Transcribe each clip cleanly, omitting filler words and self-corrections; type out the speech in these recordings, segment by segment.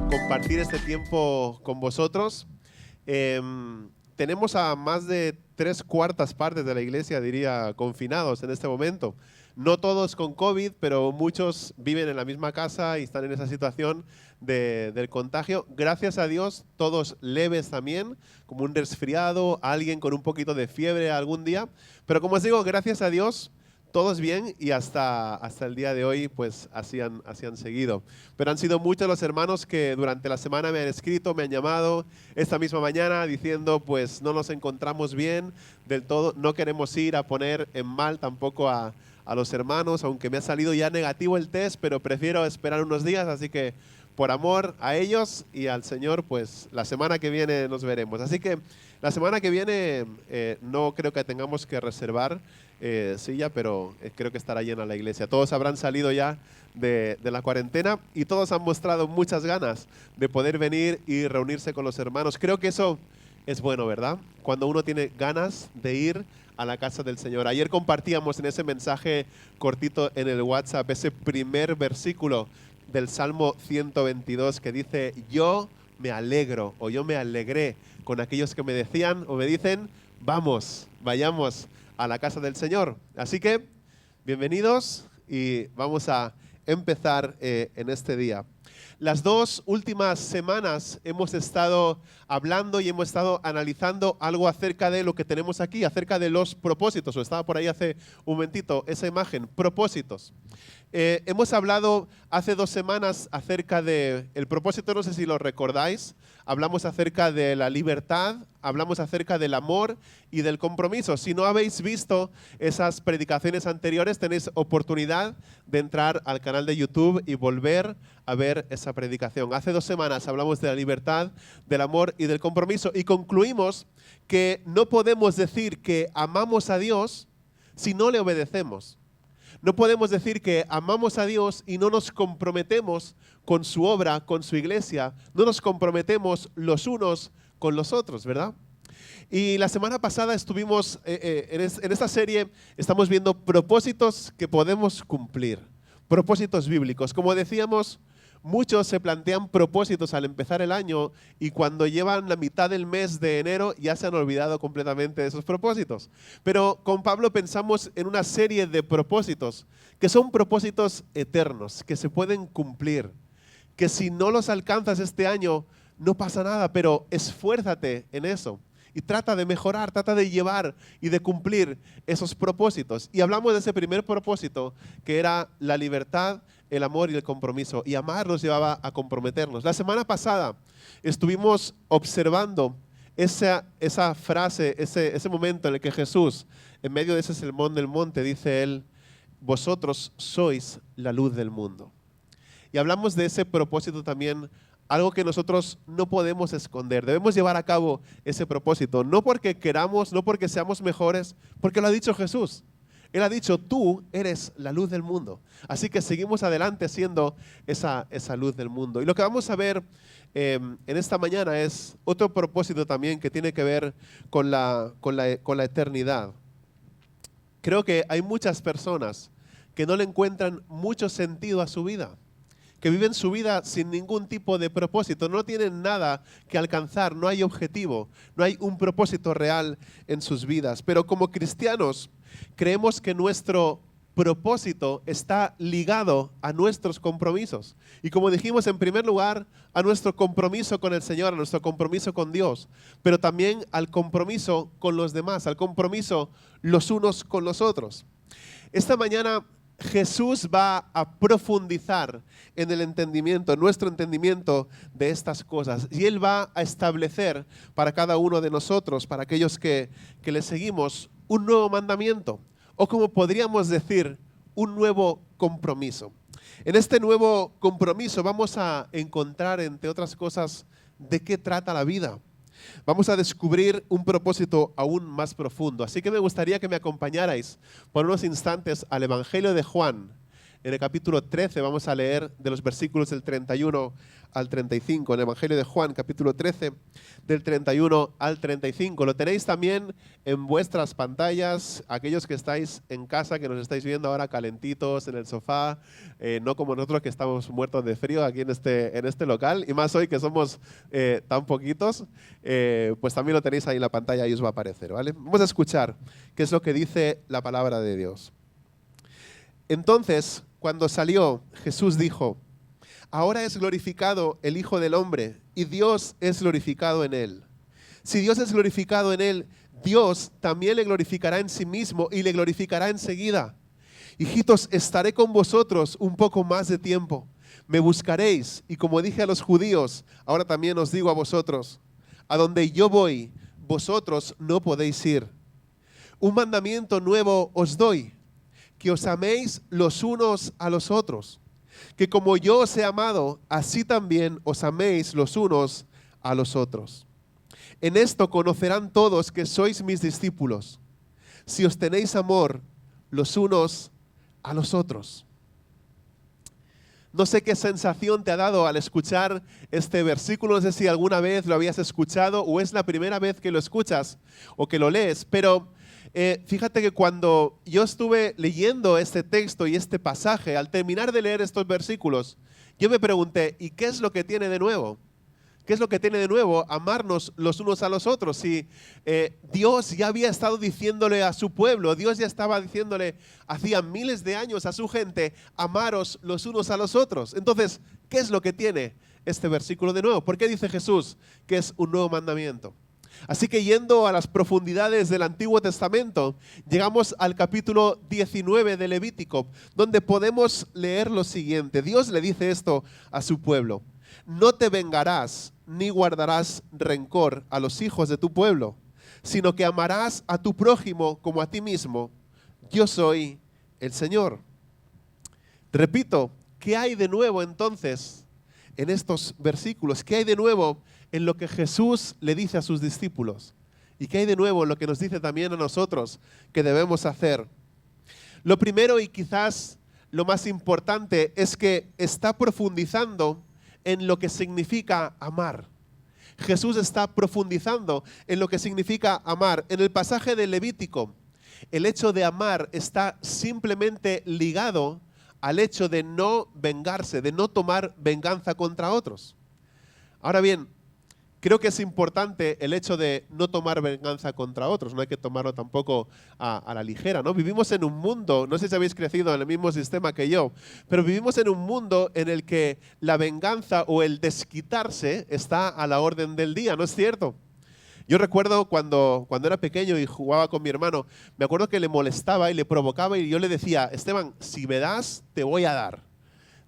compartir este tiempo con vosotros. Tenemos a más de 3/4 de la iglesia, diría, confinados en este momento. No todos con COVID, pero muchos viven en la misma casa y están en esa situación del contagio. Gracias a Dios, todos leves también, como un resfriado, alguien con un poquito de fiebre algún día. Pero como os digo, gracias a Dios, todos bien y hasta el día de hoy pues así han seguido. Pero han sido muchos los hermanos que durante la semana me han escrito, me han llamado esta misma mañana diciendo pues no nos encontramos bien del todo, no queremos ir a poner en mal tampoco a los hermanos, aunque me ha salido ya negativo el test, pero prefiero esperar unos días, así que por amor a ellos y al Señor, pues la semana que viene nos veremos. Así que la semana que viene no creo que tengamos que reservar silla, pero creo que estará llena la iglesia. Todos habrán salido ya de la cuarentena y todos han mostrado muchas ganas de poder venir y reunirse con los hermanos. Creo que eso es bueno, ¿verdad? Cuando uno tiene ganas de ir a la casa del Señor. Ayer compartíamos en ese mensaje cortito en el WhatsApp ese primer versículo del Salmo 122 que dice: yo me alegro o yo me alegré con aquellos que me decían o me dicen, vayamos a la casa del Señor. Así que, bienvenidos y vamos a empezar en este día. Las 2 últimas semanas hemos estado hablando y hemos estado analizando algo acerca de lo que tenemos aquí, acerca de los propósitos. O estaba por ahí hace un momentito esa imagen, propósitos. Hemos hablado hace 2 semanas acerca del propósito, no sé si lo recordáis. Hablamos acerca de la libertad, hablamos acerca del amor y del compromiso. Si no habéis visto esas predicaciones anteriores, tenéis oportunidad de entrar al canal de YouTube y volver a ver esa predicación. Hace 2 semanas hablamos de la libertad, del amor y del compromiso y concluimos que no podemos decir que amamos a Dios si no le obedecemos. No podemos decir que amamos a Dios y no nos comprometemos con su obra, con su iglesia. No nos comprometemos los unos con los otros, ¿verdad? Y la semana pasada estuvimos, en esta serie, estamos viendo propósitos que podemos cumplir. Propósitos bíblicos. Como decíamos, muchos se plantean propósitos al empezar el año y cuando llevan la mitad del mes de enero ya se han olvidado completamente de esos propósitos. Pero con Pablo pensamos en una serie de propósitos que son propósitos eternos, que se pueden cumplir, que si no los alcanzas este año no pasa nada, pero esfuérzate en eso. Y trata de mejorar, trata de llevar y de cumplir esos propósitos. Y hablamos de ese primer propósito, que era la libertad, el amor y el compromiso. Y amar nos llevaba a comprometernos. La semana pasada estuvimos observando esa frase, ese momento en el que Jesús, en medio de ese sermón del monte, dice él: vosotros sois la luz del mundo. Y hablamos de ese propósito también, algo que nosotros no podemos esconder. Debemos llevar a cabo ese propósito, no porque queramos, no porque seamos mejores, porque lo ha dicho Jesús. Él ha dicho, tú eres la luz del mundo. Así que seguimos adelante siendo esa luz del mundo. Y lo que vamos a ver en esta mañana es otro propósito también que tiene que ver con la eternidad. Creo que hay muchas personas que no le encuentran mucho sentido a su vida, que viven su vida sin ningún tipo de propósito, no tienen nada que alcanzar, no hay objetivo, no hay un propósito real en sus vidas. Pero como cristianos creemos que nuestro propósito está ligado a nuestros compromisos. Y como dijimos, en primer lugar, a nuestro compromiso con el Señor, a nuestro compromiso con Dios, pero también al compromiso con los demás, al compromiso los unos con los otros. Esta mañana Jesús va a profundizar en el entendimiento, en nuestro entendimiento de estas cosas. Y Él va a establecer para cada uno de nosotros, para aquellos que le seguimos, un nuevo mandamiento. O como podríamos decir, un nuevo compromiso. En este nuevo compromiso vamos a encontrar, entre otras cosas, de qué trata la vida. Vamos a descubrir un propósito aún más profundo. Así que me gustaría que me acompañarais por unos instantes al Evangelio de Juan, En el capítulo 13 vamos a leer de los versículos del 31 al 35. En el Evangelio de Juan, capítulo 13, del 31 al 35. Lo tenéis también en vuestras pantallas, aquellos que estáis en casa, que nos estáis viendo ahora calentitos en el sofá, no como nosotros que estamos muertos de frío aquí en este local, y más hoy que somos tan poquitos, pues también lo tenéis ahí en la pantalla y os va a aparecer, ¿vale? Vamos a escuchar qué es lo que dice la palabra de Dios. Entonces, cuando salió, Jesús dijo: ahora es glorificado el Hijo del Hombre, y Dios es glorificado en él. Si Dios es glorificado en él, Dios también le glorificará en sí mismo y le glorificará enseguida. Hijitos, estaré con vosotros un poco más de tiempo. Me buscaréis, y como dije a los judíos, ahora también os digo a vosotros: a donde yo voy, vosotros no podéis ir. Un mandamiento nuevo os doy, que os améis los unos a los otros. Que como yo os he amado, así también os améis los unos a los otros. En esto conocerán todos que sois mis discípulos, si os tenéis amor los unos a los otros. No sé qué sensación te ha dado al escuchar este versículo, no sé si alguna vez lo habías escuchado o es la primera vez que lo escuchas o que lo lees, pero fíjate que cuando yo estuve leyendo este texto y este pasaje, al terminar de leer estos versículos, yo me pregunté, ¿y qué es lo que tiene de nuevo? ¿Qué es lo que tiene de nuevo amarnos los unos a los otros? Si Dios ya había estado diciéndole a su pueblo, Dios ya estaba diciéndole hacía miles de años a su gente, amaros los unos a los otros. Entonces, ¿qué es lo que tiene este versículo de nuevo? ¿Por qué dice Jesús que es un nuevo mandamiento? Así que yendo a las profundidades del Antiguo Testamento, llegamos al capítulo 19 de Levítico, donde podemos leer lo siguiente. Dios le dice esto a su pueblo: no te vengarás ni guardarás rencor a los hijos de tu pueblo, sino que amarás a tu prójimo como a ti mismo. Yo soy el Señor. Repito, ¿qué hay de nuevo entonces en estos versículos? ¿Qué hay de nuevo en lo que Jesús le dice a sus discípulos? ¿Y qué hay de nuevo en lo que nos dice también a nosotros que debemos hacer? Lo primero y quizás lo más importante es que está profundizando en lo que significa amar. Jesús está profundizando en lo que significa amar. En el pasaje de Levítico, el hecho de amar está simplemente ligado al hecho de no vengarse, de no tomar venganza contra otros. Ahora bien, creo que es importante el hecho de no tomar venganza contra otros, no hay que tomarlo tampoco a la ligera, ¿no? Vivimos en un mundo, no sé si habéis crecido en el mismo sistema que yo, pero vivimos en un mundo en el que la venganza o el desquitarse está a la orden del día, ¿no es cierto? Yo recuerdo cuando era pequeño y jugaba con mi hermano, me acuerdo que le molestaba y le provocaba y yo le decía: Esteban, si me das, te voy a dar.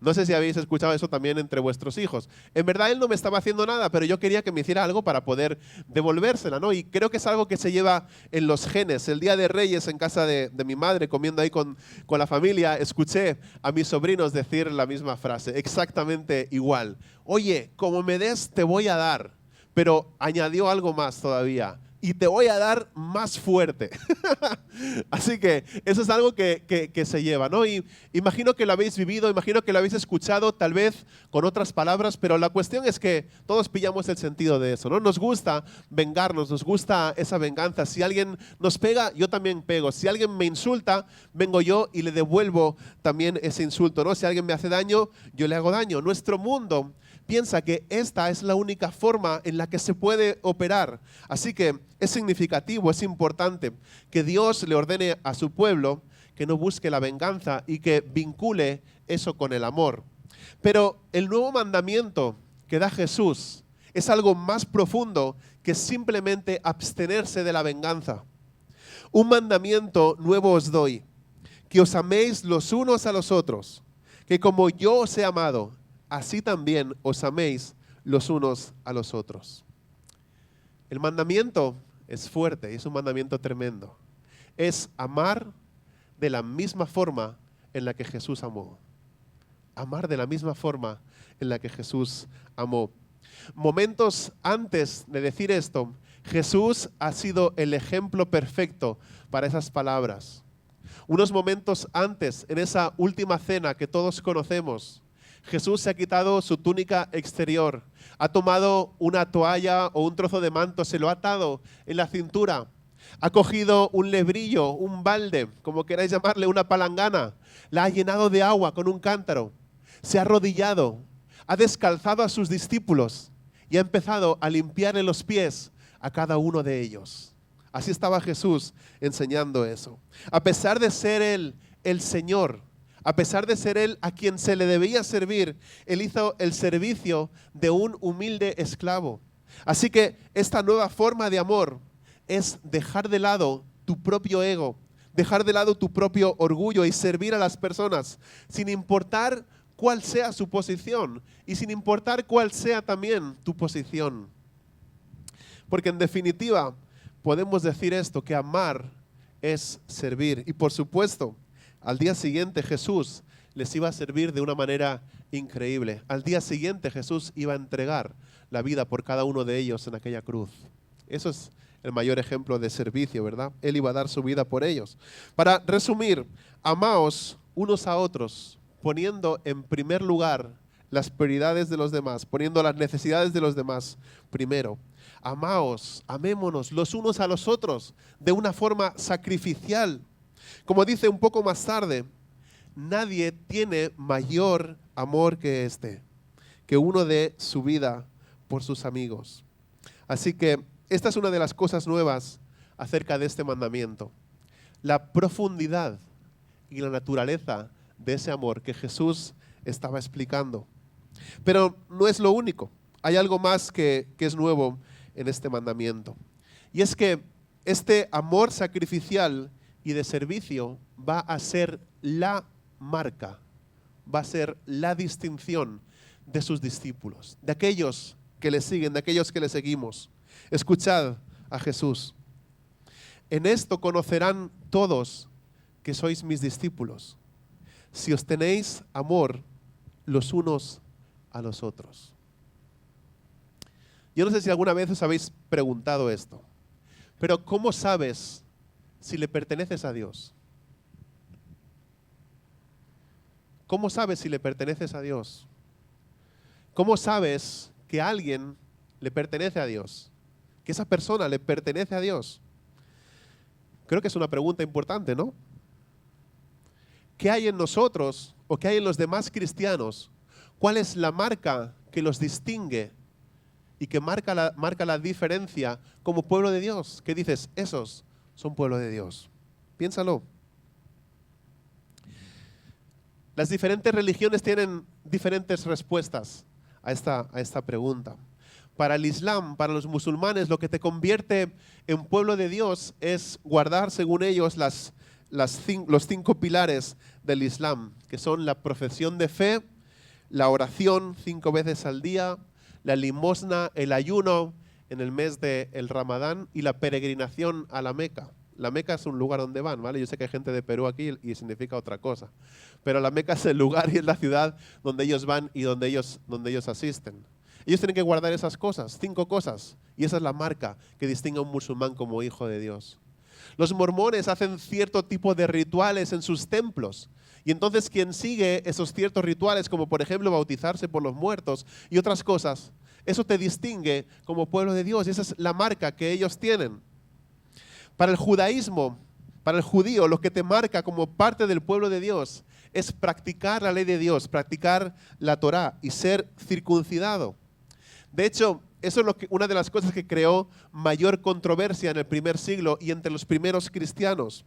No sé si habéis escuchado eso también entre vuestros hijos. En verdad él no me estaba haciendo nada, pero yo quería que me hiciera algo para poder devolvérsela, ¿no? Y creo que es algo que se lleva en los genes. El día de Reyes en casa de mi madre, comiendo ahí con la familia, escuché a mis sobrinos decir la misma frase, exactamente igual. Oye, como me des, te voy a dar. Pero añadió algo más todavía: y te voy a dar más fuerte. Así que eso es algo que se lleva, ¿no? Y imagino que lo habéis vivido, imagino que lo habéis escuchado, tal vez con otras palabras, pero la cuestión es que todos pillamos el sentido de eso, ¿no? Nos gusta vengarnos, nos gusta esa venganza. Si alguien nos pega, yo también pego. Si alguien me insulta, vengo yo y le devuelvo también ese insulto, ¿no? Si alguien me hace daño, yo le hago daño. Nuestro mundo piensa que esta es la única forma en la que se puede operar. Así que es significativo, es importante que Dios le ordene a su pueblo que no busque la venganza y que vincule eso con el amor. Pero el nuevo mandamiento que da Jesús es algo más profundo que simplemente abstenerse de la venganza. Un mandamiento nuevo os doy, que os améis los unos a los otros, que como yo os he amado, así también os améis los unos a los otros. El mandamiento es fuerte, es un mandamiento tremendo. Es amar de la misma forma en la que Jesús amó. Amar de la misma forma en la que Jesús amó. Momentos antes de decir esto, Jesús ha sido el ejemplo perfecto para esas palabras. Unos momentos antes, en esa última cena que todos conocemos, Jesús se ha quitado su túnica exterior, ha tomado una toalla o un trozo de manto, se lo ha atado en la cintura, ha cogido un lebrillo, un balde, como queráis llamarle, una palangana, la ha llenado de agua con un cántaro, se ha arrodillado, ha descalzado a sus discípulos y ha empezado a limpiarle los pies a cada uno de ellos. Así estaba Jesús enseñando eso. A pesar de ser Él el Señor, a pesar de ser Él a quien se le debía servir, Él hizo el servicio de un humilde esclavo. Así que esta nueva forma de amor es dejar de lado tu propio ego, dejar de lado tu propio orgullo y servir a las personas sin importar cuál sea su posición y sin importar cuál sea también tu posición. Porque en definitiva podemos decir esto, que amar es servir. Y por supuesto, al día siguiente Jesús les iba a servir de una manera increíble. Al día siguiente Jesús iba a entregar la vida por cada uno de ellos en aquella cruz. Eso es el mayor ejemplo de servicio, ¿verdad? Él iba a dar su vida por ellos. Para resumir, amaos unos a otros, poniendo en primer lugar las prioridades de los demás, poniendo las necesidades de los demás primero. Amaos, amémonos los unos a los otros de una forma sacrificial. Como dice un poco más tarde, nadie tiene mayor amor que este, que uno dé su vida por sus amigos. Así que esta es una de las cosas nuevas acerca de este mandamiento. La profundidad y la naturaleza de ese amor que Jesús estaba explicando. Pero no es lo único. Hay algo más que es nuevo en este mandamiento. Y es que este amor sacrificial y de servicio va a ser la marca, va a ser la distinción de sus discípulos, de aquellos que le siguen, de aquellos que le seguimos. Escuchad a Jesús. En esto conocerán todos que sois mis discípulos, si os tenéis amor los unos a los otros. Yo no sé si alguna vez os habéis preguntado esto, pero ¿cómo sabes si le perteneces a Dios? ¿Cómo sabes si le perteneces a Dios? ¿Cómo sabes que alguien le pertenece a Dios? Que esa persona le pertenece a Dios. Creo que es una pregunta importante, ¿no? ¿Qué hay en nosotros o qué hay en los demás cristianos? ¿Cuál es la marca que los distingue y que marca la diferencia como pueblo de Dios? ¿Qué dices? Esos son pueblo de Dios. Piénsalo. Las diferentes religiones tienen diferentes respuestas a esta pregunta. Para el Islam, para los musulmanes, lo que te convierte en pueblo de Dios es guardar, según ellos, los 5 pilares del Islam, que son la profesión de fe, la oración 5 veces al día, la limosna, el ayuno en el mes del Ramadán y la peregrinación a la Meca. La Meca es un lugar donde van, ¿vale? Yo sé que hay gente de Perú aquí y significa otra cosa. Pero la Meca es el lugar y es la ciudad donde ellos van y donde ellos asisten. Ellos tienen que guardar esas cosas, 5 cosas. Y esa es la marca que distingue a un musulmán como hijo de Dios. Los mormones hacen cierto tipo de rituales en sus templos. Y entonces quien sigue esos ciertos rituales, como por ejemplo bautizarse por los muertos y otras cosas, eso te distingue como pueblo de Dios. Y esa es la marca que ellos tienen. Para el judaísmo, para el judío, lo que te marca como parte del pueblo de Dios es practicar la ley de Dios, practicar la Torá y ser circuncidado. De hecho, eso es una de las cosas que creó mayor controversia en el primer siglo y entre los primeros cristianos.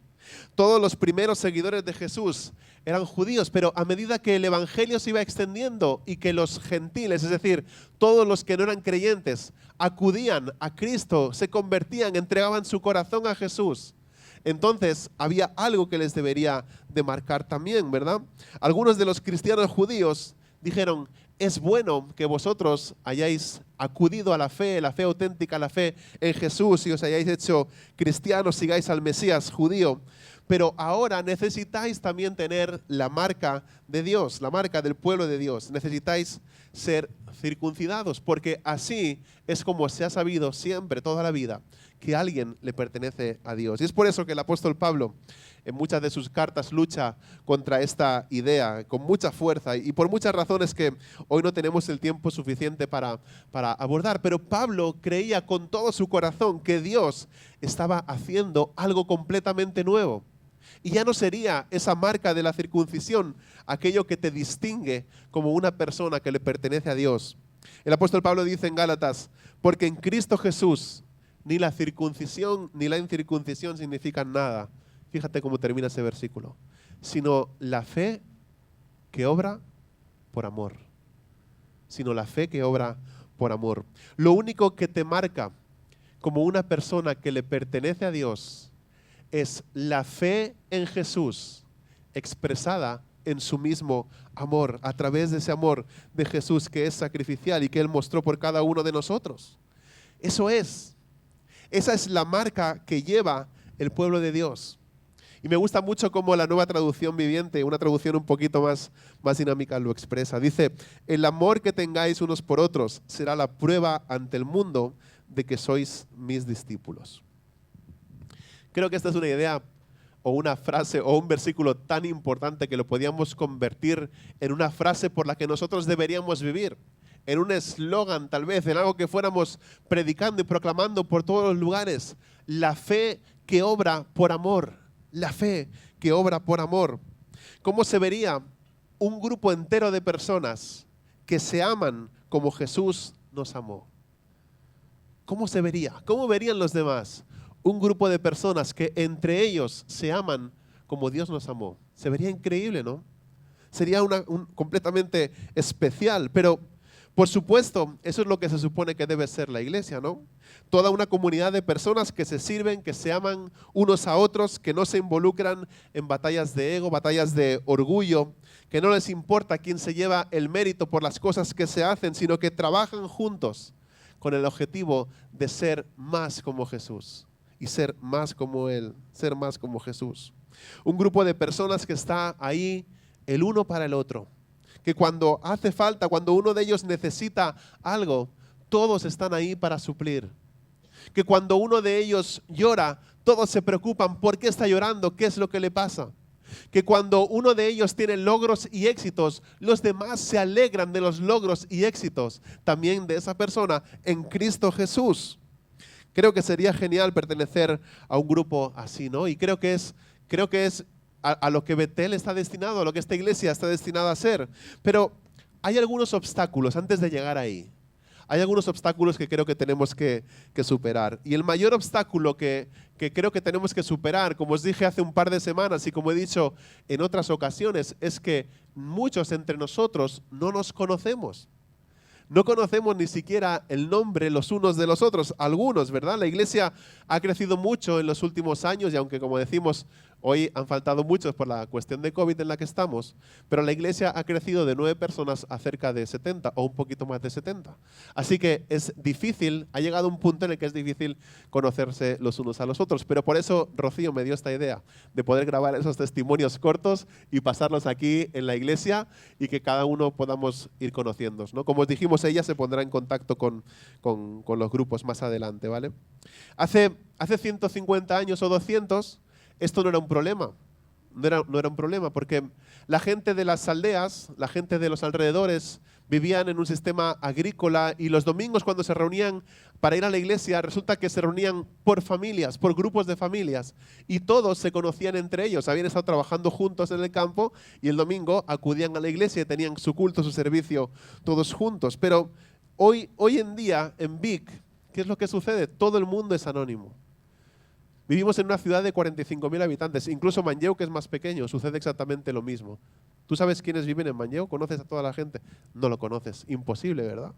Todos los primeros seguidores de Jesús eran judíos, pero a medida que el evangelio se iba extendiendo y que los gentiles, es decir, todos los que no eran creyentes, acudían a Cristo, se convertían, entregaban su corazón a Jesús, entonces había algo que les debería de marcar también, ¿verdad? Algunos de los cristianos judíos dijeron: es bueno que vosotros hayáis acudido a la fe auténtica, la fe en Jesús, y os hayáis hecho cristianos, sigáis al Mesías judío. Pero ahora necesitáis también tener la marca de Dios, la marca del pueblo de Dios. Necesitáis ser circuncidados, porque así es como se ha sabido siempre, toda la vida, que alguien le pertenece a Dios. Y es por eso que el apóstol Pablo, en muchas de sus cartas, lucha contra esta idea con mucha fuerza y por muchas razones que hoy no tenemos el tiempo suficiente para abordar. Pero Pablo creía con todo su corazón que Dios estaba haciendo algo completamente nuevo. Y ya no sería esa marca de la circuncisión aquello que te distingue como una persona que le pertenece a Dios. El apóstol Pablo dice en Gálatas, porque en Cristo Jesús ni la circuncisión ni la incircuncisión significan nada. Fíjate cómo termina ese versículo. Sino la fe que obra por amor. Sino la fe que obra por amor. Lo único que te marca como una persona que le pertenece a Dios es la fe en Jesús expresada en su mismo amor, a través de ese amor de Jesús que es sacrificial y que Él mostró por cada uno de nosotros. Eso es. Esa es la marca que lleva el pueblo de Dios. Y me gusta mucho cómo la Nueva Traducción Viviente, una traducción un poquito más dinámica, lo expresa. Dice, el amor que tengáis unos por otros será la prueba ante el mundo de que sois mis discípulos. Creo que esta es una idea o una frase o un versículo tan importante que lo podíamos convertir en una frase por la que nosotros deberíamos vivir, en un eslogan tal vez, en algo que fuéramos predicando y proclamando por todos los lugares. La fe que obra por amor, la fe que obra por amor. ¿Cómo se vería un grupo entero de personas que se aman como Jesús nos amó? ¿Cómo se vería? ¿Cómo verían los demás? Un grupo de personas que entre ellos se aman como Dios nos amó. Se vería increíble, ¿no? Sería completamente especial, pero por supuesto, eso es lo que se supone que debe ser la iglesia, ¿no? Toda una comunidad de personas que se sirven, que se aman unos a otros, que no se involucran en batallas de ego, batallas de orgullo, que no les importa quién se lleva el mérito por las cosas que se hacen, sino que trabajan juntos con el objetivo de ser más como Jesús. Y ser más como Él, ser más como Jesús. Un grupo de personas que está ahí el uno para el otro. Que cuando hace falta, cuando uno de ellos necesita algo, todos están ahí para suplir. Que cuando uno de ellos llora, todos se preocupan por qué está llorando, qué es lo que le pasa. Que cuando uno de ellos tiene logros y éxitos, los demás se alegran de los logros y éxitos también de esa persona en Cristo Jesús. Creo que sería genial pertenecer a un grupo así, ¿no? Y creo que es a lo que Betel está destinado, a lo que esta iglesia está destinada a ser. Pero hay algunos obstáculos antes de llegar ahí. Hay algunos obstáculos que creo que tenemos que superar. Y el mayor obstáculo que creo que tenemos que superar, como os dije hace un par de semanas y como he dicho en otras ocasiones, es que muchos entre nosotros no nos conocemos. No conocemos ni siquiera el nombre los unos de los otros, algunos, ¿verdad? La iglesia ha crecido mucho en los últimos años y aunque, como decimos, hoy han faltado muchos por la cuestión de COVID en la que estamos, pero la iglesia ha crecido de 9 personas a cerca de 70 o un poquito más de 70. Así que es difícil, ha llegado un punto en el que es difícil conocerse los unos a los otros, pero por eso Rocío me dio esta idea de poder grabar esos testimonios cortos y pasarlos aquí en la iglesia y que cada uno podamos ir conociéndonos, ¿no? Como os dijimos, ella se pondrá en contacto con los grupos más adelante, ¿vale? Hace 150 años o 200, esto no era un problema, no era un problema, porque la gente de las aldeas, la gente de los alrededores, vivían en un sistema agrícola y los domingos cuando se reunían para ir a la iglesia, resulta que se reunían por familias, por grupos de familias, y todos se conocían entre ellos, habían estado trabajando juntos en el campo y el domingo acudían a la iglesia y tenían su culto, su servicio, todos juntos. Pero hoy en día en Vic, ¿qué es lo que sucede? Todo el mundo es anónimo. Vivimos en una ciudad de 45.000 habitantes, incluso Manlleu, que es más pequeño, sucede exactamente lo mismo. ¿Tú sabes quiénes viven en Manlleu? ¿Conoces a toda la gente? No lo conoces, imposible, ¿verdad?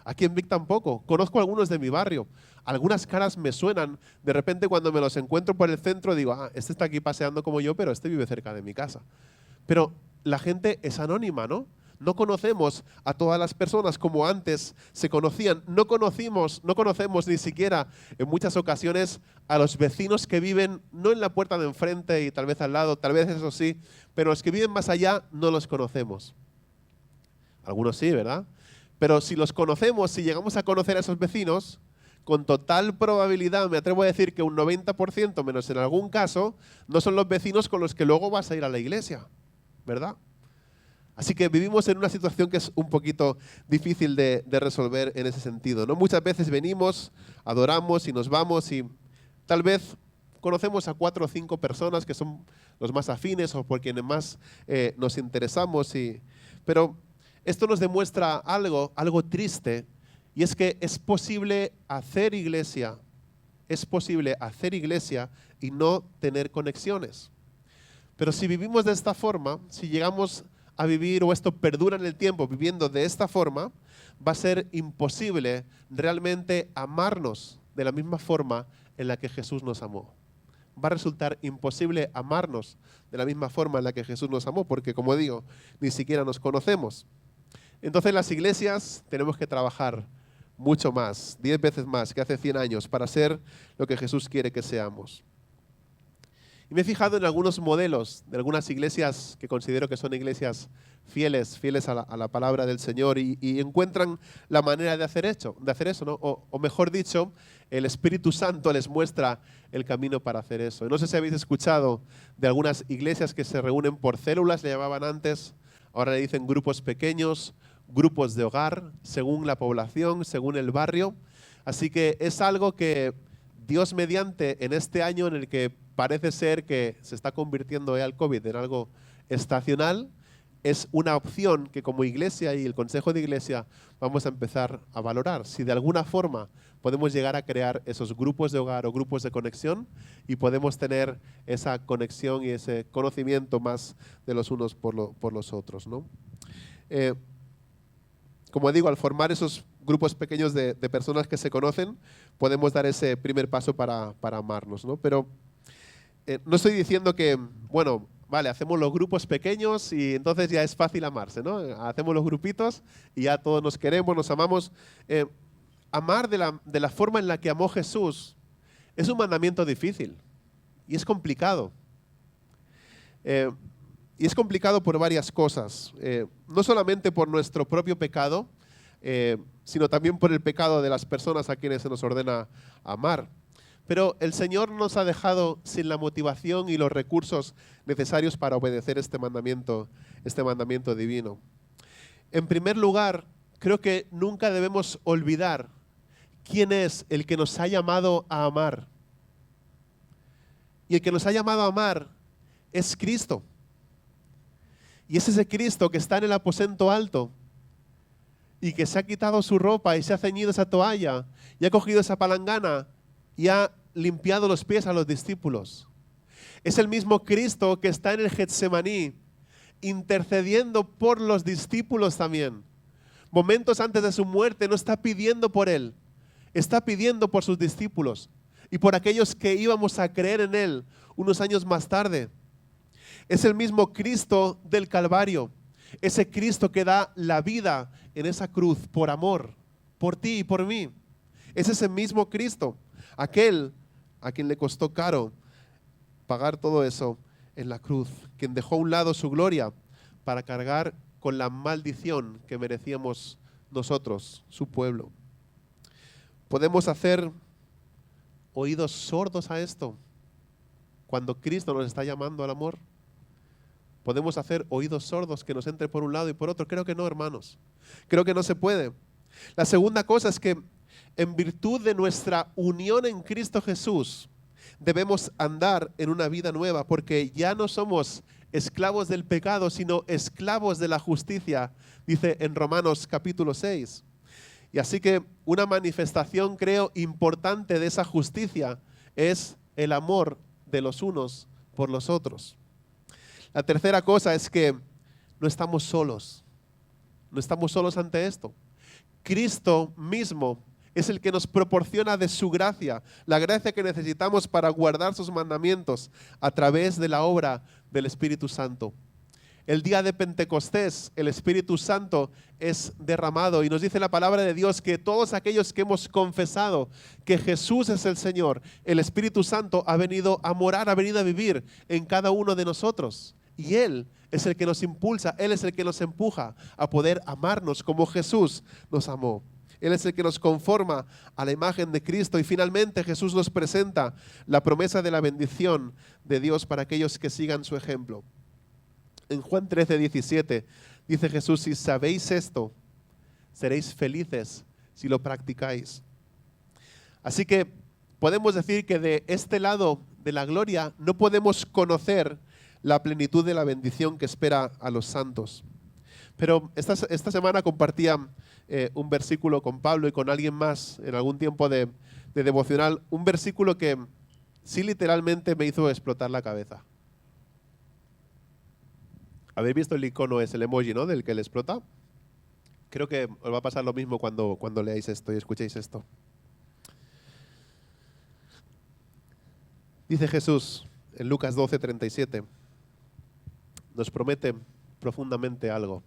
Aquí en Vic tampoco. Conozco a algunos de mi barrio. Algunas caras me suenan. De repente cuando me los encuentro por el centro digo, este está aquí paseando como yo, pero este vive cerca de mi casa. Pero la gente es anónima, ¿no? No conocemos a todas las personas como antes se conocían. No conocemos ni siquiera en muchas ocasiones a los vecinos que viven no en la puerta de enfrente y tal vez al lado, tal vez eso sí, pero los que viven más allá no los conocemos. Algunos sí, ¿verdad? Pero si los conocemos, si llegamos a conocer a esos vecinos, con total probabilidad, me atrevo a decir que un 90%, menos en algún caso, no son los vecinos con los que luego vas a ir a la iglesia, ¿verdad? Así que vivimos en una situación que es un poquito difícil de resolver en ese sentido, ¿no? Muchas veces venimos, adoramos y nos vamos y tal vez conocemos a 4 o 5 personas que son los más afines o por quienes más nos interesamos, pero esto nos demuestra algo triste. Y es que es posible hacer iglesia y no tener conexiones. Pero si vivimos de esta forma, si llegamos a vivir o esto perdura en el tiempo viviendo de esta forma, va a ser imposible realmente amarnos de la misma forma en la que Jesús nos amó. Va a resultar imposible amarnos de la misma forma en la que Jesús nos amó, porque como digo, ni siquiera nos conocemos. Entonces las iglesias tenemos que trabajar mucho más, 10 veces más que hace 100 años para ser lo que Jesús quiere que seamos. Y me he fijado en algunos modelos de algunas iglesias que considero que son iglesias fieles a la palabra del Señor y encuentran la manera de hacer eso, ¿no? O mejor dicho, el Espíritu Santo les muestra el camino para hacer eso. Y no sé si habéis escuchado de algunas iglesias que se reúnen por células, le llamaban antes, ahora le dicen grupos pequeños, grupos de hogar, según la población, según el barrio. Así que es algo que Dios mediante en este año en el que parece ser que se está convirtiendo el COVID en algo estacional, es una opción que como iglesia y el Consejo de Iglesia vamos a empezar a valorar. Si de alguna forma podemos llegar a crear esos grupos de hogar o grupos de conexión y podemos tener esa conexión y ese conocimiento más de los unos por los otros, ¿no? Como digo, al formar esos grupos pequeños de personas que se conocen, podemos dar ese primer paso para amarnos, ¿no? Pero no estoy diciendo que, bueno, vale, hacemos los grupos pequeños y entonces ya es fácil amarse, ¿no? Hacemos los grupitos y ya todos nos queremos, nos amamos. Amar de la forma en la que amó Jesús es un mandamiento difícil y es complicado. Y es complicado por varias cosas, no solamente por nuestro propio pecado, sino también por el pecado de las personas a quienes se nos ordena amar. Pero el Señor nos ha dejado sin la motivación y los recursos necesarios para obedecer este mandamiento divino. En primer lugar, creo que nunca debemos olvidar quién es el que nos ha llamado a amar. Y el que nos ha llamado a amar es Cristo. Y es ese Cristo que está en el aposento alto y que se ha quitado su ropa y se ha ceñido esa toalla y ha cogido esa palangana y ha limpiado los pies a los discípulos. Es el mismo Cristo que está en el Getsemaní intercediendo por los discípulos también. Momentos antes de su muerte no está pidiendo por él, está pidiendo por sus discípulos y por aquellos que íbamos a creer en él unos años más tarde. Es el mismo Cristo del Calvario, ese Cristo que da la vida en esa cruz por amor, por ti y por mí. Es ese mismo Cristo, aquel a quien le costó caro pagar todo eso en la cruz, quien dejó a un lado su gloria para cargar con la maldición que merecíamos nosotros, su pueblo. ¿Podemos hacer oídos sordos a esto cuando Cristo nos está llamando al amor? ¿Podemos hacer oídos sordos que nos entre por un lado y por otro? Creo que no, hermanos. Creo que no se puede. La segunda cosa es que en virtud de nuestra unión en Cristo Jesús, debemos andar en una vida nueva, porque ya no somos esclavos del pecado, sino esclavos de la justicia, dice en Romanos capítulo 6. Y así que una manifestación, creo, importante de esa justicia es el amor de los unos por los otros. La tercera cosa es que no estamos solos. No estamos solos ante esto. Cristo mismo es el que nos proporciona de su gracia, la gracia que necesitamos para guardar sus mandamientos a través de la obra del Espíritu Santo. El día de Pentecostés, el Espíritu Santo es derramado y nos dice la palabra de Dios que todos aquellos que hemos confesado que Jesús es el Señor, el Espíritu Santo ha venido a morar, ha venido a vivir en cada uno de nosotros. Y Él es el que nos impulsa, Él es el que nos empuja a poder amarnos como Jesús nos amó. Él es el que nos conforma a la imagen de Cristo. Y finalmente Jesús nos presenta la promesa de la bendición de Dios para aquellos que sigan su ejemplo. En Juan 13:17 dice Jesús: si sabéis esto, seréis felices si lo practicáis. Así que podemos decir que de este lado de la gloria no podemos conocer la plenitud de la bendición que espera a los santos. Pero esta semana compartía un versículo con Pablo y con alguien más en algún tiempo de devocional, un versículo que sí literalmente me hizo explotar la cabeza. ¿Habéis visto el icono, es el emoji, ¿no?, del que le explota? Creo que os va a pasar lo mismo cuando leáis esto y escuchéis esto. Dice Jesús en Lucas 12:37, nos promete profundamente algo.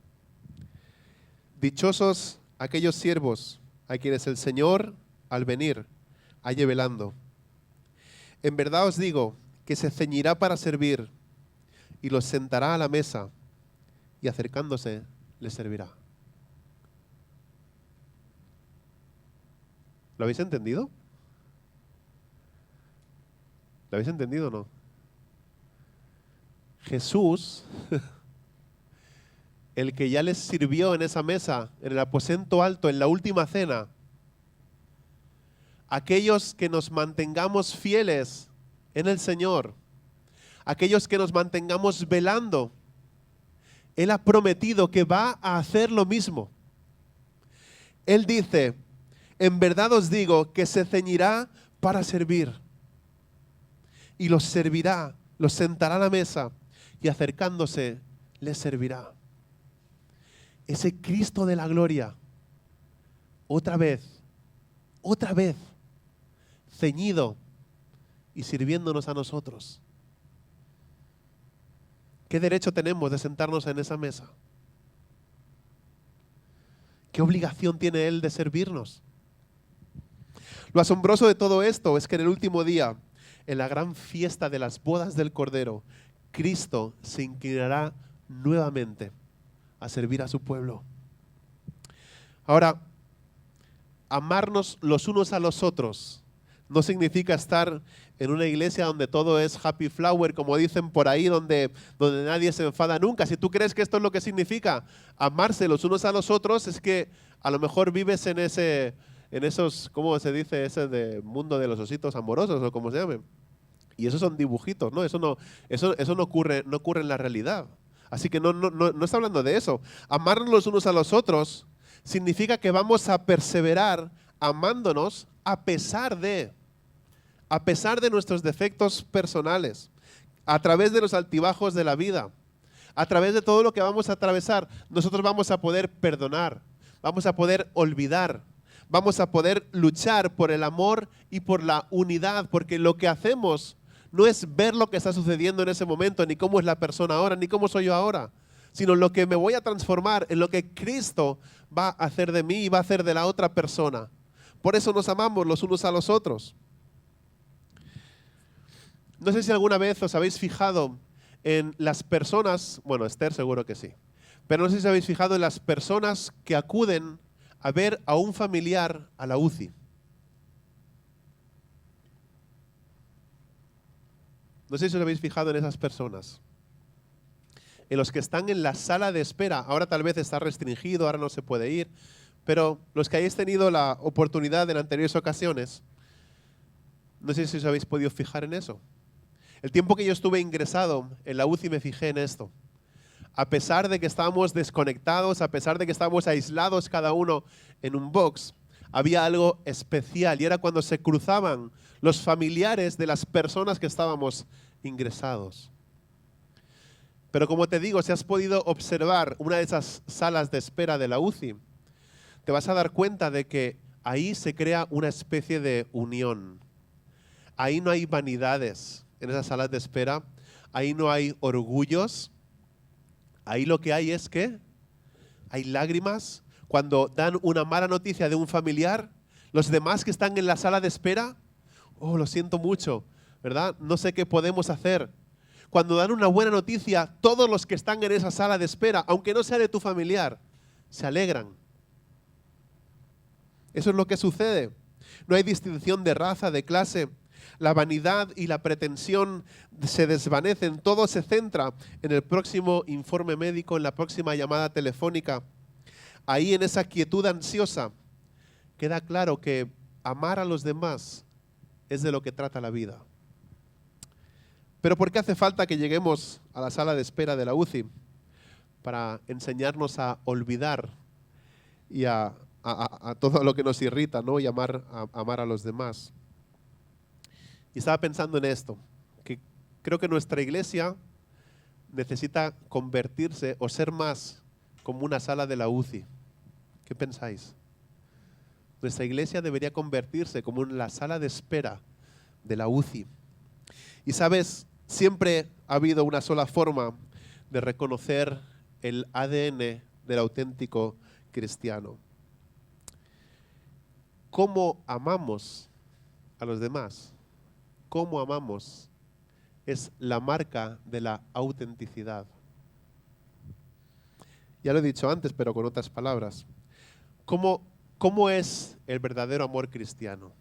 Dichosos aquellos siervos a quienes el Señor, al venir, halle velando. En verdad os digo que se ceñirá para servir y los sentará a la mesa y acercándose les servirá. ¿Lo habéis entendido? ¿Lo habéis entendido o no? Jesús, el que ya les sirvió en esa mesa, en el aposento alto, en la última cena, aquellos que nos mantengamos fieles en el Señor, aquellos que nos mantengamos velando, Él ha prometido que va a hacer lo mismo. Él dice: en verdad os digo que se ceñirá para servir y los servirá, los sentará a la mesa y acercándose les servirá. Ese Cristo de la gloria, otra vez, ceñido y sirviéndonos a nosotros. ¿Qué derecho tenemos de sentarnos en esa mesa? ¿Qué obligación tiene Él de servirnos? Lo asombroso de todo esto es que en el último día, en la gran fiesta de las bodas del Cordero, Cristo se inclinará nuevamente a servir a su pueblo. Ahora, amarnos los unos a los otros no significa estar en una iglesia donde todo es happy flower, como dicen por ahí, donde nadie se enfada nunca. Si tú crees que esto es lo que significa amarse los unos a los otros, es que a lo mejor vives en esos, ¿cómo se dice? Ese de mundo de los ositos amorosos o como se llame. Y esos son dibujitos, ¿no? Eso no ocurre en la realidad. Así que no está hablando de eso. Amarnos los unos a los otros significa que vamos a perseverar amándonos a pesar de nuestros defectos personales, a través de los altibajos de la vida, a través de todo lo que vamos a atravesar. Nosotros vamos a poder perdonar, vamos a poder olvidar, vamos a poder luchar por el amor y por la unidad, porque lo que hacemos no es ver lo que está sucediendo en ese momento, ni cómo es la persona ahora, ni cómo soy yo ahora, sino lo que me voy a transformar en lo que Cristo va a hacer de mí y va a hacer de la otra persona. Por eso nos amamos los unos a los otros. No sé si alguna vez os habéis fijado en las personas, bueno, Esther seguro que sí, pero no sé si os habéis fijado en las personas que acuden a ver a un familiar a la UCI. No sé si os habéis fijado en esas personas, en los que están en la sala de espera. Ahora tal vez está restringido, ahora no se puede ir, pero los que hayáis tenido la oportunidad en anteriores ocasiones, no sé si os habéis podido fijar en eso. El tiempo que yo estuve ingresado en la UCI me fijé en esto. A pesar de que estábamos desconectados, a pesar de que estábamos aislados cada uno en un box, había algo especial y era cuando se cruzaban los familiares de las personas que estábamos ingresados. Pero como te digo, si has podido observar una de esas salas de espera de la UCI, te vas a dar cuenta de que ahí se crea una especie de unión. Ahí no hay vanidades en esas salas de espera, ahí no hay orgullos, Ahí lo que hay es que hay lágrimas. Cuando dan una mala noticia de un familiar, los demás que están en la sala de espera, oh, lo siento mucho, ¿verdad? No sé qué podemos hacer. Cuando dan una buena noticia, todos los que están en esa sala de espera, aunque no sea de tu familiar, se alegran. Eso es lo que sucede. No hay distinción de raza, de clase. La vanidad y la pretensión se desvanecen. Todo se centra en el próximo informe médico, en la próxima llamada telefónica. Ahí en esa quietud ansiosa queda claro que amar a los demás es de lo que trata la vida. Pero ¿por qué hace falta que lleguemos a la sala de espera de la UCI? Para enseñarnos a olvidar y a todo lo que nos irrita, ¿no? Y amar a los demás. Y estaba pensando en esto, que creo que nuestra iglesia necesita convertirse o ser más como una sala de la UCI. ¿Qué pensáis? Nuestra iglesia debería convertirse como en la sala de espera de la UCI. Y sabes, siempre ha habido una sola forma de reconocer el ADN del auténtico cristiano. ¿Cómo amamos a los demás? ¿Cómo amamos? Es la marca de la autenticidad. Ya lo he dicho antes, pero con otras palabras. ¿Cómo es el verdadero amor cristiano?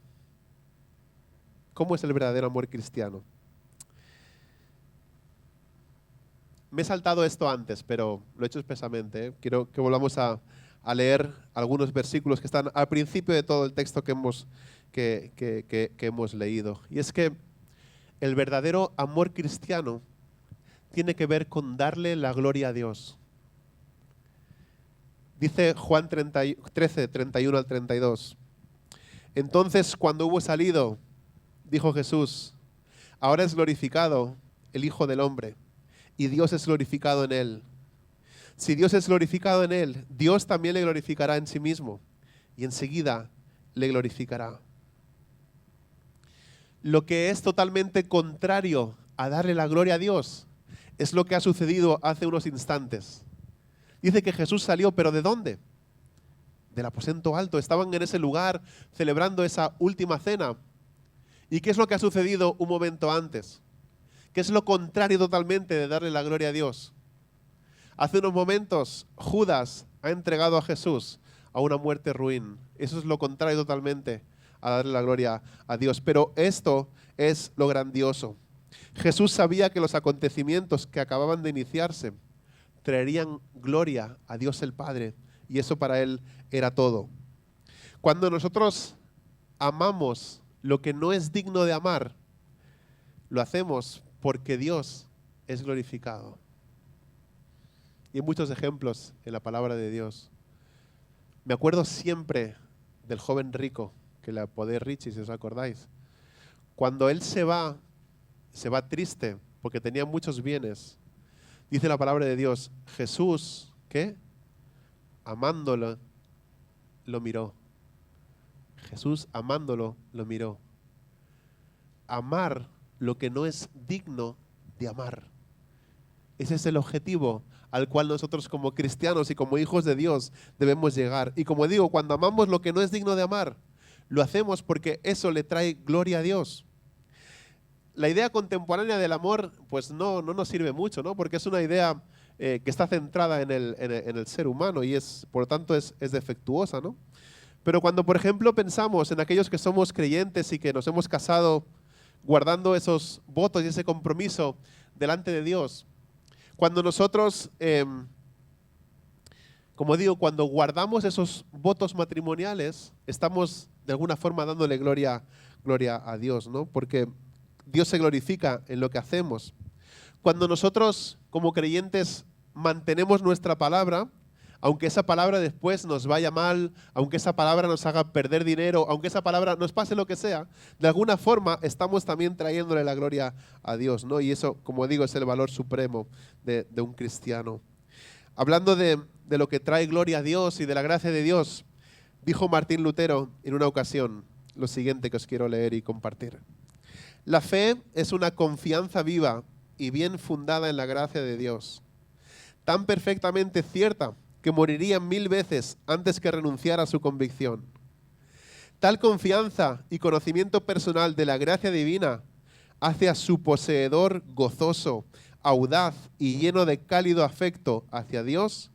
¿Cómo es el verdadero amor cristiano? Me he saltado esto antes, pero lo he hecho expresamente. Quiero que volvamos a leer algunos versículos que están al principio de todo el texto que hemos leído. Y es que el verdadero amor cristiano tiene que ver con darle la gloria a Dios. Dice Juan 13, 31 al 32. Entonces, cuando hubo salido, dijo Jesús, ahora es glorificado el Hijo del Hombre, y Dios es glorificado en él. Si Dios es glorificado en él, Dios también le glorificará en sí mismo, y enseguida le glorificará. Lo que es totalmente contrario a darle la gloria a Dios es lo que ha sucedido hace unos instantes. Dice que Jesús salió, ¿pero de dónde? Del aposento alto. Estaban en ese lugar celebrando esa última cena. ¿Y qué es lo que ha sucedido un momento antes? ¿Qué es lo contrario totalmente de darle la gloria a Dios? Hace unos momentos Judas ha entregado a Jesús a una muerte ruin. Eso es lo contrario totalmente a darle la gloria a Dios. Pero esto es lo grandioso. Jesús sabía que los acontecimientos que acababan de iniciarse traerían gloria a Dios el Padre, y eso para Él era todo. Cuando nosotros amamos lo que no es digno de amar, lo hacemos porque Dios es glorificado. Y hay muchos ejemplos en la palabra de Dios. Me acuerdo siempre del joven rico, que le apodé Richie, si os acordáis. Cuando él se va triste porque tenía muchos bienes. Dice la palabra de Dios, Jesús, ¿qué? Amándolo, lo miró. Jesús, amándolo, lo miró. Amar lo que no es digno de amar. Ese es el objetivo al cual nosotros como cristianos y como hijos de Dios debemos llegar. Y como digo, cuando amamos lo que no es digno de amar, lo hacemos porque eso le trae gloria a Dios. La idea contemporánea del amor pues no nos sirve mucho, ¿no? Porque es una idea que está centrada en el ser humano y por lo tanto es defectuosa, ¿no? Pero cuando, por ejemplo, pensamos en aquellos que somos creyentes y que nos hemos casado guardando esos votos y ese compromiso delante de Dios, cuando nosotros, como digo, cuando guardamos esos votos matrimoniales, estamos de alguna forma dándole gloria a Dios, ¿no? Porque Dios se glorifica en lo que hacemos. Cuando nosotros, como creyentes, mantenemos nuestra palabra, aunque esa palabra después nos vaya mal, aunque esa palabra nos haga perder dinero, aunque esa palabra nos pase lo que sea, de alguna forma estamos también trayéndole la gloria a Dios, ¿no? Y eso, como digo, es el valor supremo de un cristiano. Hablando de lo que trae gloria a Dios y de la gracia de Dios, dijo Martín Lutero en una ocasión lo siguiente que os quiero leer y compartir. La fe es una confianza viva y bien fundada en la gracia de Dios. tan perfectamente cierta que moriría 1000 veces antes que renunciar a su convicción. Tal confianza y conocimiento personal de la gracia divina hace a su poseedor gozoso, audaz y lleno de cálido afecto hacia Dios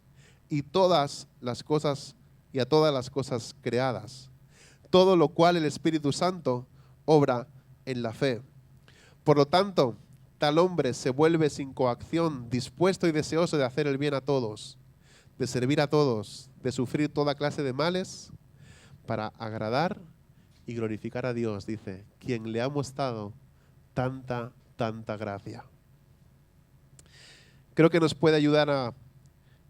y todas las cosas y a todas las cosas creadas. Todo lo cual el Espíritu Santo obra en la fe. Por lo tanto, tal hombre se vuelve sin coacción, dispuesto y deseoso de hacer el bien a todos, de servir a todos, de sufrir toda clase de males, para agradar y glorificar a Dios, dice, quien le ha mostrado tanta gracia. Creo que nos puede ayudar a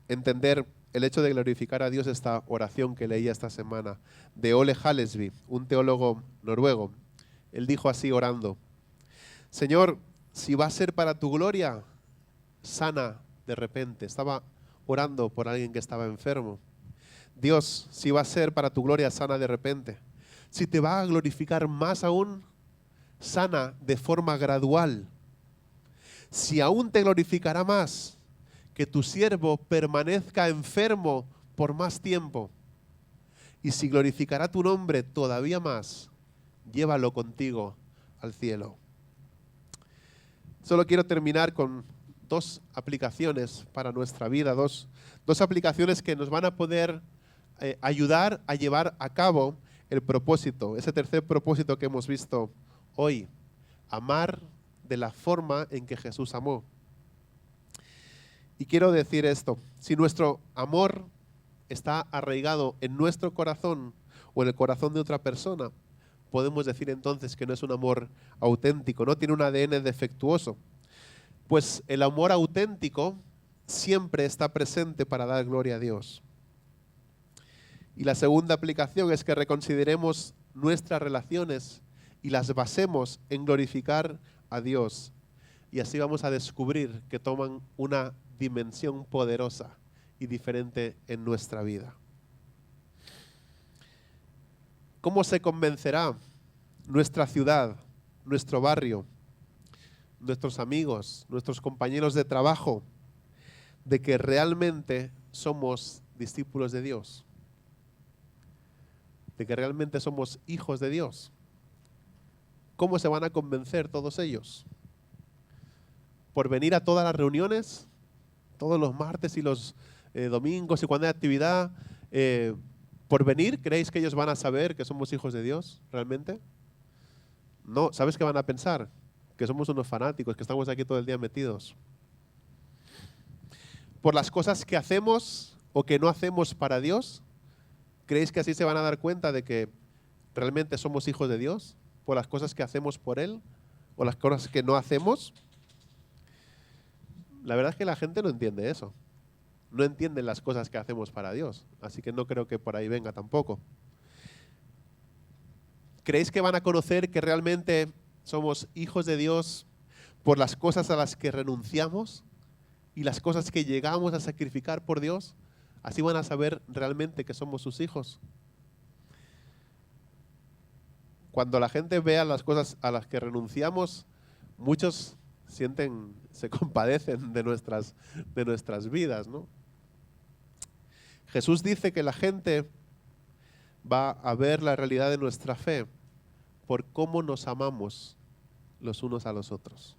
entender el hecho de glorificar a Dios esta oración que leía esta semana de Ole Hallesby, un teólogo noruego. Él dijo así orando: Señor, si va a ser para tu gloria, sana de repente. Estaba orando por alguien que estaba enfermo. Dios, si va a ser para tu gloria, sana de repente. Si te va a glorificar más aún, sana de forma gradual. Si aún te glorificará más, que tu siervo permanezca enfermo por más tiempo. Y si glorificará tu nombre todavía más, llévalo contigo al cielo. Solo quiero terminar con dos aplicaciones para nuestra vida, dos aplicaciones que nos van a poder ayudar a llevar a cabo el propósito, ese tercer propósito que hemos visto hoy: amar de la forma en que Jesús amó. Y quiero decir esto: si nuestro amor está arraigado en nuestro corazón o en el corazón de otra persona, podemos decir entonces que no es un amor auténtico, no tiene un ADN defectuoso. Pues el amor auténtico siempre está presente para dar gloria a Dios. Y la segunda aplicación es que reconsideremos nuestras relaciones y las basemos en glorificar a Dios. Y así vamos a descubrir que toman una dimensión poderosa y diferente en nuestra vida. ¿Cómo se convencerá nuestra ciudad, nuestro barrio, nuestros amigos, nuestros compañeros de trabajo de que realmente somos discípulos de Dios? De que realmente somos hijos de Dios. ¿Cómo se van a convencer todos ellos? ¿Por venir a todas las reuniones, todos los martes y los domingos y cuando hay actividad? ¿Por venir creéis que ellos van a saber que somos hijos de Dios realmente? No, ¿sabes qué van a pensar? Que somos unos fanáticos, que estamos aquí todo el día metidos. ¿Por las cosas que hacemos o que no hacemos para Dios? ¿Creéis que así se van a dar cuenta de que realmente somos hijos de Dios? ¿Por las cosas que hacemos por Él o las cosas que no hacemos? La verdad es que la gente no entiende eso. No entienden las cosas que hacemos para Dios. Así que no creo que por ahí venga tampoco. ¿Creéis que van a conocer que realmente somos hijos de Dios por las cosas a las que renunciamos y las cosas que llegamos a sacrificar por Dios? Así van a saber realmente que somos sus hijos. Cuando la gente vea las cosas a las que renunciamos, muchos se compadecen de nuestras vidas, ¿no? Jesús dice que la gente va a ver la realidad de nuestra fe por cómo nos amamos los unos a los otros.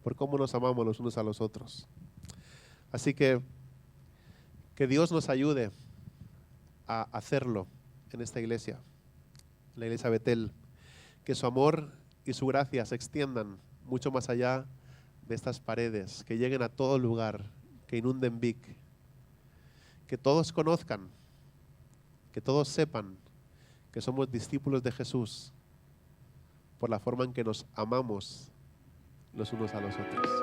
Por cómo nos amamos los unos a los otros. Así que Dios nos ayude a hacerlo en esta iglesia, en la iglesia Betel. Que su amor y su gracia se extiendan mucho más allá de estas paredes, que lleguen a todo lugar, que inunden Vic. Que todos conozcan, que todos sepan que somos discípulos de Jesús por la forma en que nos amamos los unos a los otros.